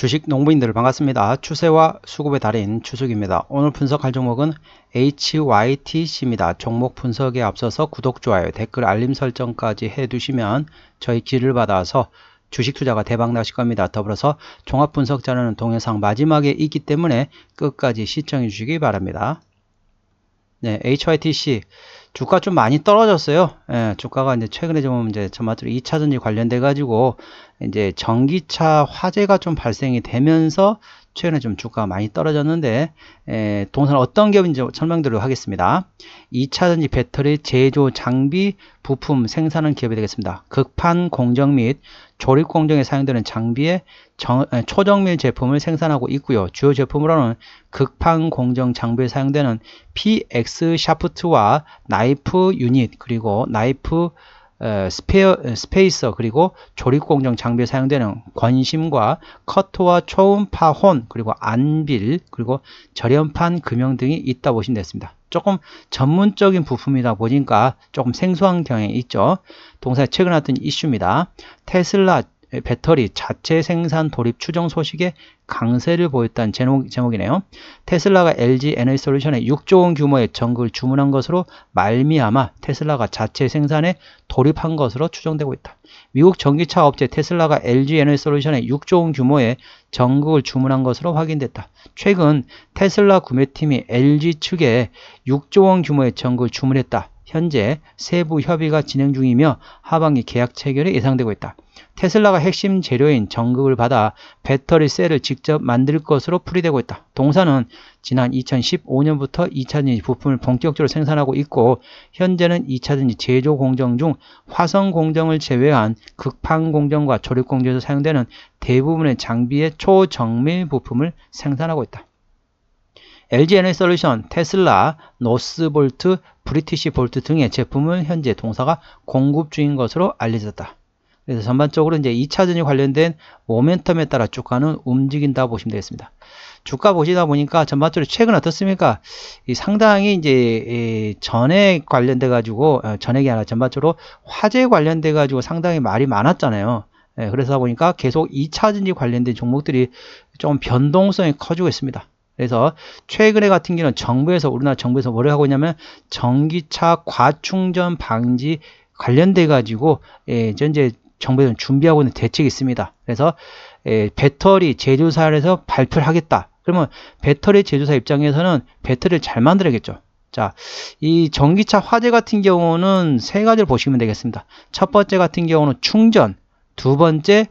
주식 농부인들 반갑습니다. 추세와 수급의 달인 추석입니다. 오늘 분석할 종목은 HYTC입니다. 종목 분석에 앞서서 구독, 좋아요, 댓글, 알림 설정까지 해두시면 저희 길을 받아서 주식 투자가 대박 나실 겁니다. 더불어서 종합 분석 자료는 동영상 마지막에 있기 때문에 끝까지 시청해 주시기 바랍니다. 네, HYTC 주가 좀 많이 떨어졌어요. 예, 주가가 이제 최근에 좀 이제 전반적으로 2차전지 관련돼 가지고 이제 전기차 화재가 좀 발생이 되면서 최근에 좀 주가가 많이 떨어졌는데, 동선 어떤 기업인지 설명드리도록 하겠습니다. 2차전지 배터리 제조 장비 부품 생산하는 기업이 되겠습니다. 극판 공정 및 조립 공정에 사용되는 장비의 초정밀 제품을 생산하고 있고요. 주요 제품으로는 극판 공정 장비에 사용되는 PX 샤프트와 나이프 유닛, 그리고 나이프 스페이서, 그리고 조립공정 장비에 사용되는 권심과 커터와 초음파 혼, 그리고 안빌, 그리고 절연판 금형 등이 있다 보시면 됐습니다. 조금 전문적인 부품이다 보니까 조금 생소한 경향이 있죠. 동사에 최근 나왔던 이슈입니다. 테슬라 배터리 자체 생산 돌입 추정 소식에 강세를 보였다는 제목이네요. 테슬라가 LG 에너지솔루션에 6조 원 규모의 전극을 주문한 것으로 말미암아 테슬라가 자체 생산에 돌입한 것으로 추정되고 있다. 미국 전기차 업체 테슬라가 LG 에너지솔루션에 6조 원 규모의 전극을 주문한 것으로 확인됐다. 최근 테슬라 구매팀이 LG 측에 6조 원 규모의 전극을 주문했다. 현재 세부 협의가 진행 중이며 하반기 계약 체결이 예상되고 있다. 테슬라가 핵심 재료인 전극을 받아 배터리 셀을 직접 만들 것으로 풀이되고 있다. 동사는 지난 2015년부터 2차전지 부품을 본격적으로 생산하고 있고, 현재는 2차전지 제조 공정 중 화성 공정을 제외한 극판 공정과 조립 공정에서 사용되는 대부분의 장비의 초정밀 부품을 생산하고 있다. LG 에너지솔루션, 테슬라, 노스볼트, 브리티시 볼트 등의 제품을 현재 동사가 공급 중인 것으로 알려졌다. 그래서 전반적으로 이제 2차전지 관련된 모멘텀에 따라 주가는 움직인다 보시면 되겠습니다. 주가 보시다 보니까 전반적으로 최근 어떻습니까? 상당히 이제 전액 관련돼 가지고, 전액이 아니라 전반적으로 화재 관련돼 가지고 상당히 말이 많았잖아요. 그래서 보니까 계속 2차전지 관련된 종목들이 좀 변동성이 커지고 있습니다. 그래서 최근에 같은 경우는 우리나라 정부에서 뭐를 하고 있냐면 전기차 과충전 방지 관련돼 가지고 현재 정부에서는 준비하고 있는 대책이 있습니다. 그래서 배터리 제조사에서 발표를 하겠다. 그러면 배터리 제조사 입장에서는 배터리를 잘 만들어야겠죠. 자, 이 전기차 화재 같은 경우는 세 가지를 보시면 되겠습니다. 첫 번째 같은 경우는 충전, 두 번째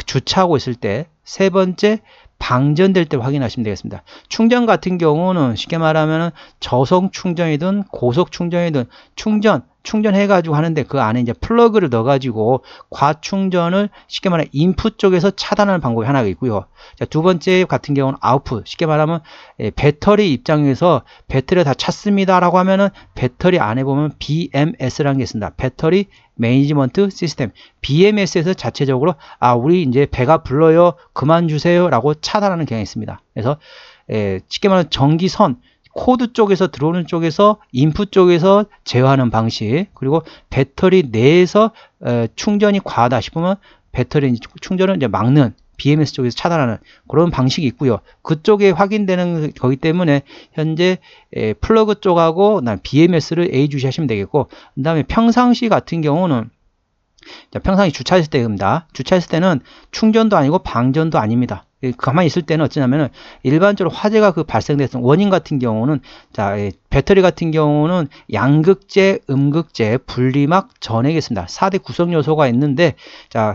주차하고 있을 때, 세 번째 방전될 때 확인하시면 되겠습니다. 충전 같은 경우는 쉽게 말하면 저속 충전이든 고속 충전이든 충전해가지고 하는데, 그 안에 이제 플러그를 넣어가지고 과충전을 쉽게 말하면 인풋 쪽에서 차단하는 방법이 하나가 있고요. 자, 두 번째 같은 경우는 아웃풋, 쉽게 말하면 배터리 입장에서 배터리가 다 찼습니다라고 하면은 배터리 안에 보면 BMS라는 게 있습니다. 배터리 매니지먼트 시스템, BMS에서 자체적으로 우리 이제 배가 불러요, 그만 주세요 라고 차단하는 경향이 있습니다. 그래서 쉽게 말하면 전기선 코드 쪽에서 들어오는 쪽에서 인풋 쪽에서 제어하는 방식, 그리고 배터리 내에서 충전이 과하다 싶으면 배터리 충전을 이제 막는, BMS 쪽에서 차단하는 그런 방식이 있고요. 그쪽에 확인되는 거기 때문에 현재 플러그 쪽하고 BMS를 예의주시하시면 되겠고, 그 다음에 평상시 같은 경우는 평상시 주차했을 때입니다. 주차했을 때는 충전도 아니고 방전도 아닙니다. 가만히 있을 때는 어쩌냐면은 일반적으로 화재가 발생됐던 원인 같은 경우는, 배터리 같은 경우는 양극재, 음극재, 분리막, 전액이 있습니다. 4대 구성 요소가 있는데,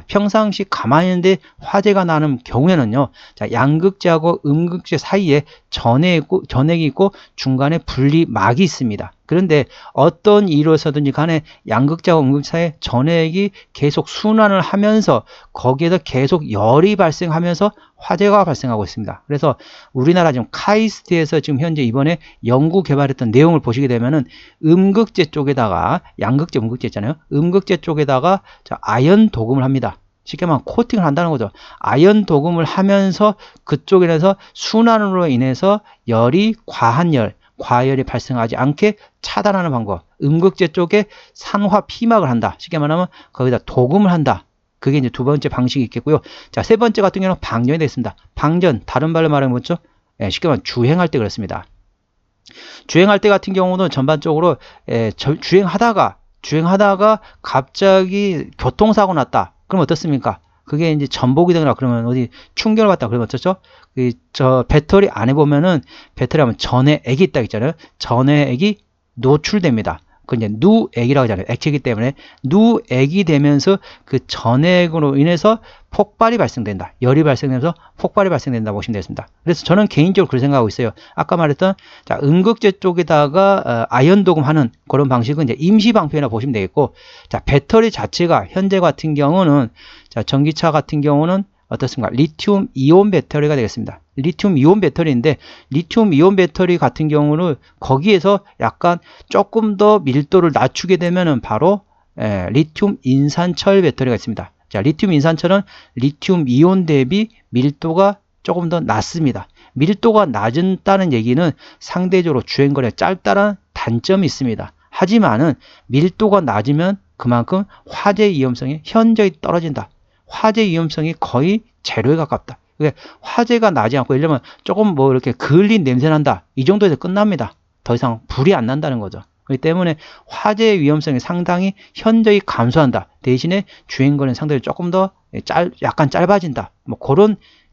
평상시 가만히 있는데 화재가 나는 경우에는요, 양극재하고 음극재 사이에 전액이 있고 중간에 분리막이 있습니다. 그런데 어떤 이유로서든지 간에 양극재와 음극재 사이에 전액이 계속 순환을 하면서 거기에서 계속 열이 발생하면서 화재가 발생하고 있습니다. 그래서 우리나라 지금 카이스트에서 지금 현재 이번에 연구 개발했던 내용을 보시게 되면은 음극재 쪽에다가, 양극재, 음극재 있잖아요. 음극재 쪽에다가 아연 도금을 합니다. 쉽게 말하면 코팅을 한다는 거죠. 아연 도금을 하면서 그쪽에서 순환으로 인해서 과열이 발생하지 않게 차단하는 방법. 음극재 쪽에 산화 피막을 한다. 쉽게 말하면 거기다 도금을 한다. 그게 이제 두 번째 방식이 있겠고요. 자, 세 번째 같은 경우는 방전이 되겠습니다. 방전, 다른 말로 말하면 뭐죠? 쉽게 말하면 주행할 때 그렇습니다. 주행할 때 같은 경우는 전반적으로 주행하다가 갑자기 교통사고 났다. 그럼 어떻습니까? 그게 이제 전복이 되거나 그러면 어디 충격을 받다 그러면 어쩌죠? 저 배터리 안에 보면은 배터리 하면 전해액이 있다 했잖아요. 전해액이 노출됩니다. 그 이제 누액이라고 하잖아요. 액체이기 때문에 누액이 되면서 그 전해액으로 인해서 폭발이 발생된다. 열이 발생되면서 폭발이 발생된다 보시면 되겠습니다. 그래서 저는 개인적으로 그렇게 생각하고 있어요. 아까 말했던 자, 음극재 쪽에다가 아연 도금하는 그런 방식은 이제 임시 방편이라 보시면 되겠고, 자, 배터리 자체가 현재 같은 경우는 자, 전기차 같은 경우는 어떻습니까? 리튬 이온 배터리가 되겠습니다. 리튬 이온 배터리인데 리튬 이온 배터리 같은 경우는 거기에서 약간 조금 더 밀도를 낮추게 되면은 바로 리튬 인산철 배터리가 있습니다. 자, 리튬 인산철은 리튬 이온 대비 밀도가 조금 더 낮습니다. 밀도가 낮다는 얘기는 상대적으로 주행거리가 짧다는 단점이 있습니다. 하지만은 밀도가 낮으면 그만큼 화재 위험성이 현저히 떨어진다. 화재 위험성이 거의 제로에 가깝다. 화재가 나지 않고 예를 들면 조금 뭐 이렇게 그을린 냄새 난다. 이 정도에서 끝납니다. 더 이상 불이 안 난다는 거죠. 그렇기 때문에 화재 위험성이 상당히 현저히 감소한다. 대신에 주행거리는 상당히 조금 더 약간 짧아진다. 뭐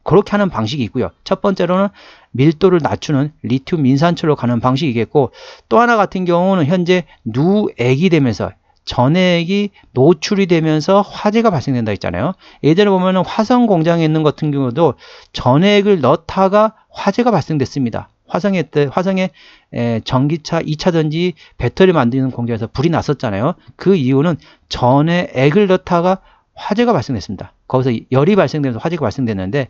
그렇게 하는 방식이 있고요. 첫 번째로는 밀도를 낮추는 리튬 인산철로 가는 방식이겠고, 또 하나 같은 경우는 현재 누액이 되면서 전해액이 노출이 되면서 화재가 발생된다 했잖아요. 예전에 보면은 화성 공장에 있는 같은 경우도 전해액을 넣다가 화재가 발생됐습니다. 화성에 전기차 2차 전지 배터리 만드는 공장에서 불이 났었잖아요. 그 이유는 전해액을 넣다가 화재가 발생됐습니다. 거기서 열이 발생되면서 화재가 발생됐는데,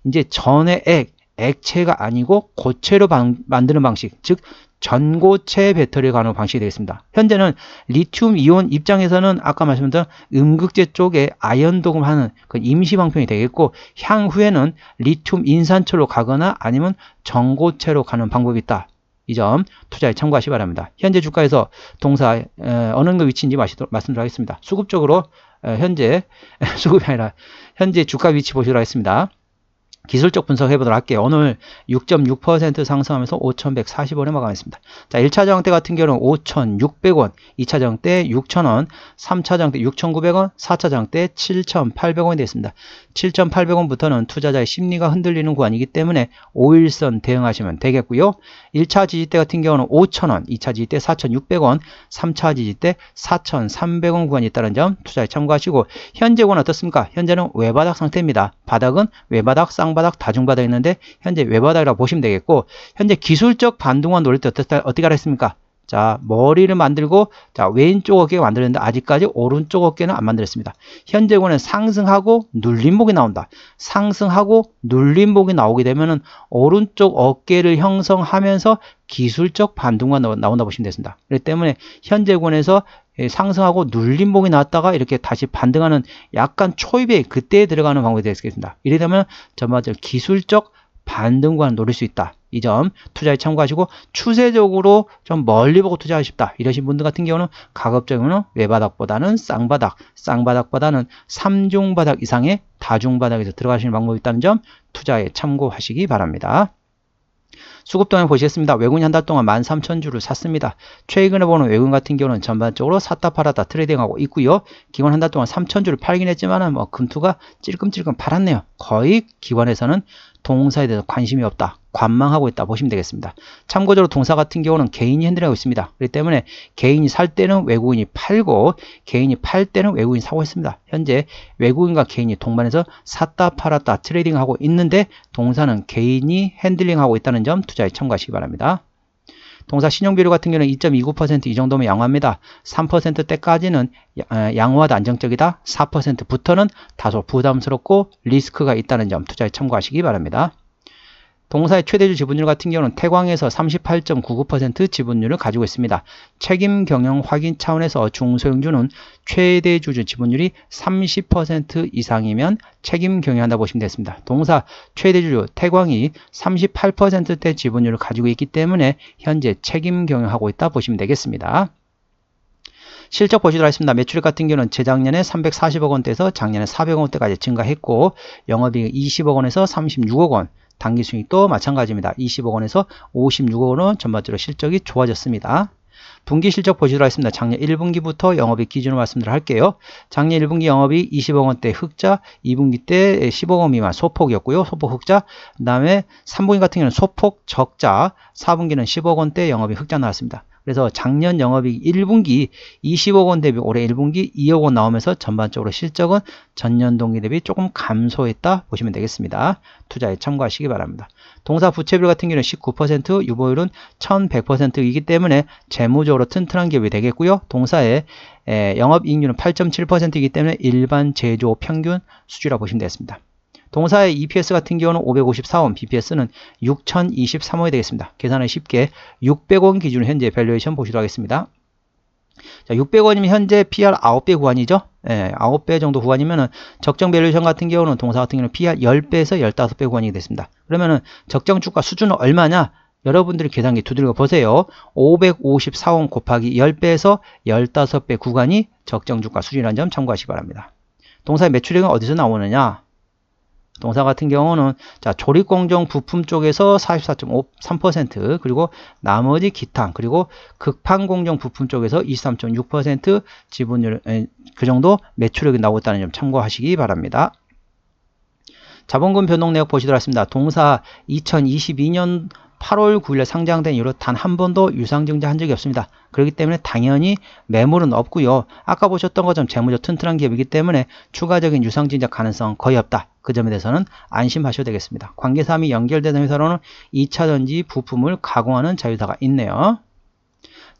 이제 전해액, 액체가 아니고 고체로 만드는 방식, 즉 전고체 배터리를 가는 방식이 되겠습니다. 현재는 리튬 이온 입장에서는 아까 말씀드린 음극재 쪽에 아연 도금하는 그 임시 방편이 되겠고, 향후에는 리튬 인산철로 가거나 아니면 전고체로 가는 방법이 있다. 이 점 투자에 참고하시기 바랍니다. 현재 주가에서 동사 어느 정도 위치인지 말씀드리겠습니다. 수급적으로 현재 수급이 아니라 현재 주가 위치 보시도록 하겠습니다. 기술적 분석해 보도록 할게요. 오늘 6.6% 상승하면서 5,140원에 마감했습니다. 자, 1차 저항대 같은 경우는 5,600원, 2차 저항대 6,000원, 3차 저항대 6,900원, 4차 저항대 7,800원이 됐습니다. 7,800원부터는 투자자의 심리가 흔들리는 구간이기 때문에 5일선 대응하시면 되겠고요. 1차 지지대 같은 경우는 5,000원, 2차 지지대 4,600원, 3차 지지대 4,300원 구간이 있다는 점 투자에 참고하시고, 현재는 어떻습니까? 현재는 외바닥 상태입니다. 바닥은 외바닥, 쌍바닥, 다중바닥 있는데 현재 외바닥이라고 보시면 되겠고, 현재 기술적 반등만 노릴 때 어떻게 하랬습니까? 자, 머리를 만들고 자, 왼쪽 어깨가 만들었는데 아직까지 오른쪽 어깨는 안 만들었습니다. 현재는 상승하고 눌림목이 나온다. 상승하고 눌림목이 나오게 되면은 오른쪽 어깨를 형성하면서 기술적 반등만 나온다 보시면 되겠습니다. 그렇기 때문에 현재권에서 상승하고 눌림목이 나왔다가 이렇게 다시 반등하는 약간 초입에 그때에 들어가는 방법이 되겠습니다. 이래 되면 전반적으로 기술적 반등구간을 노릴 수 있다. 이 점 투자에 참고하시고, 추세적으로 좀 멀리 보고 투자하고 싶다 이러신 분들 같은 경우는 가급적이면 외바닥보다는 쌍바닥, 쌍바닥보다는 3중바닥 이상의 다중바닥에서 들어가시는 방법이 있다는 점 투자에 참고하시기 바랍니다. 수급 동향 보시겠습니다. 외국인이 한 달 동안 13,000주를 샀습니다. 최근에 보는 외국인 같은 경우는 전반적으로 샀다 팔았다 트레이딩하고 있고요. 기관 한 달 동안 3,000주를 팔긴 했지만은 뭐 금투가 찔끔찔끔 팔았네요. 거의 기관에서는 동사에 대해서 관심이 없다, 관망하고 있다 보시면 되겠습니다. 참고적으로 동사 같은 경우는 개인이 핸들하고 있습니다. 그렇기 때문에 개인이 살 때는 외국인이 팔고 개인이 팔 때는 외국인이 사고 있습니다. 현재 외국인과 개인이 동반해서 샀다 팔았다 트레이딩하고 있는데 동사는 개인이 핸들링하고 있다는 점 투자에 참고하시기 바랍니다. 동사 신용비율 같은 경우는 2.29% 이 정도면 양호합니다. 3%대까지는 양호하다, 안정적이다. 4%부터는 다소 부담스럽고 리스크가 있다는 점 투자에 참고하시기 바랍니다. 동사의 최대주 지분율 같은 경우는 태광에서 38.99% 지분율을 가지고 있습니다. 책임 경영 확인 차원에서 중소형주는 최대주주 지분율이 30% 이상이면 책임 경영한다 보시면 되겠습니다. 동사 최대주주 태광이 38%대 지분율을 가지고 있기 때문에 현재 책임 경영하고 있다 보시면 되겠습니다. 실적 보시도록 하겠습니다. 매출액 같은 경우는 재작년에 340억 원대에서 작년에 400억 원대까지 증가했고 영업이익 20억 원에서 36억 원, 당기순이익도 마찬가지입니다. 20억 원에서 56억 원은 전반적으로 실적이 좋아졌습니다. 분기 실적 보시도록 하겠습니다. 작년 1분기부터 영업이익 기준으로 말씀드려 할게요. 작년 1분기 영업이익 20억 원대 흑자, 2분기 때 10억 원 미만 소폭이었고요. 소폭 흑자. 그 다음에 3분기 같은 경우는 소폭 적자, 4분기는 10억 원대 영업이익 흑자 나왔습니다. 그래서 작년 영업이익 1분기 20억 원 대비 올해 1분기 2억 원 나오면서 전반적으로 실적은 전년 동기 대비 조금 감소했다 보시면 되겠습니다. 투자에 참고하시기 바랍니다. 동사 부채비율 같은 경우는 19%, 유보율은 1100%이기 때문에 재무적으로 튼튼한 기업이 되겠고요. 동사의 영업이익률은 8.7%이기 때문에 일반 제조 평균 수준이라고 보시면 되겠습니다. 동사의 EPS 같은 경우는 554원, BPS는 6023원이 되겠습니다. 계산은 쉽게 600원 기준으로 현재 밸류에이션 보시도록 하겠습니다. 자, 600원이면 현재 PR 9배 구간이죠. 9배 정도 구간이면은 적정 밸류에이션 같은 경우는 동사 같은 경우는 PR 10배에서 15배 구간이 됐습니다. 그러면은 적정 주가 수준은 얼마냐? 여러분들이 계산기 두드려 보세요. 554원 곱하기 10배에서 15배 구간이 적정 주가 수준이라는 점 참고하시기 바랍니다. 동사의 매출액은 어디서 나오느냐? 동사 같은 경우는 자, 조립공정 부품 쪽에서 44.3%, 그리고 나머지 기타, 그리고 극판공정 부품 쪽에서 23.6% 지분율, 그 정도 매출액이 나오고 있다는 점 참고하시기 바랍니다. 자본금 변동 내역 보시도록 하겠습니다. 동사 2022년 8월 9일에 상장된 이후로 단 한 번도 유상증자한 적이 없습니다. 그렇기 때문에 당연히 매물은 없고요. 아까 보셨던 것처럼 재무적 튼튼한 기업이기 때문에 추가적인 유상증자 가능성 거의 없다. 그 점에 대해서는 안심하셔도 되겠습니다. 관계사항이 연결되는 회사로는 2차전지 부품을 가공하는 자회사가 있네요.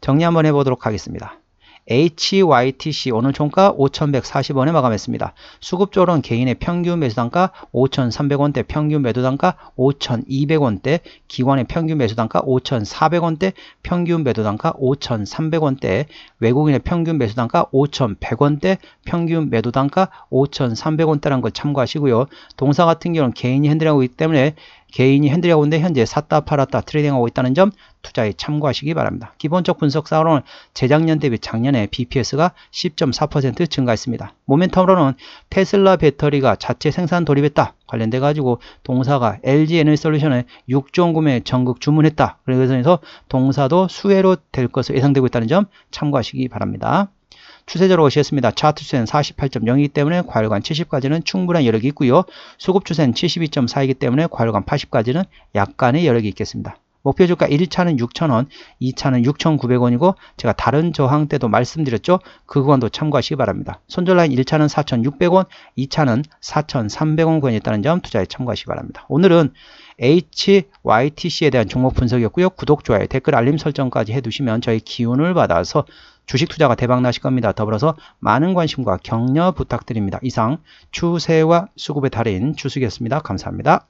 정리 한번 해보도록 하겠습니다. HYTC 오늘 종가 5,140원에 마감했습니다. 수급적으로는 개인의 평균 매수단가 5,300원대, 평균 매도단가 5,200원대, 기관의 평균 매수단가 5,400원대, 평균 매도단가 5,300원대, 외국인의 평균 매수단가 5,100원대, 평균 매도단가 5,300원대라는 걸 참고하시고요. 동사 같은 경우는 개인이 핸들하고 있기 때문에 개인이 핸들하고 있는데 현재 샀다 팔았다 트레이딩하고 있다는 점 투자에 참고하시기 바랍니다. 기본적 분석사로는 재작년 대비 작년에 BPS가 10.4% 증가했습니다. 모멘텀으로는 테슬라 배터리가 자체 생산 돌입했다 관련돼 가지고 동사가 LG에너지솔루션에 6조 원 구매 전국 주문했다. 그래서 동사도 수혜로 될 것으로 예상되고 있다는 점 참고하시기 바랍니다. 추세적으로 보시겠습니다. 차트 추세는 48.0이기 때문에 과열관 70까지는 충분한 여력이 있고요. 수급 추세는 72.4이기 때문에 과열관 80까지는 약간의 여력이 있겠습니다. 목표 주가 1차는 6,000원, 2차는 6,900원이고 제가 다른 저항 때도 말씀드렸죠. 그 구간도 참고하시기 바랍니다. 손절 라인 1차는 4,600원, 2차는 4,300원 구간이 있다는 점 투자에 참고하시기 바랍니다. 오늘은 HYTC에 대한 종목 분석이었고요. 구독, 좋아요, 댓글, 알림 설정까지 해두시면 저희 기운을 받아서 주식 투자가 대박 나실 겁니다. 더불어서 많은 관심과 격려 부탁드립니다. 이상 추세와 수급의 달인 추수기였습니다. 감사합니다.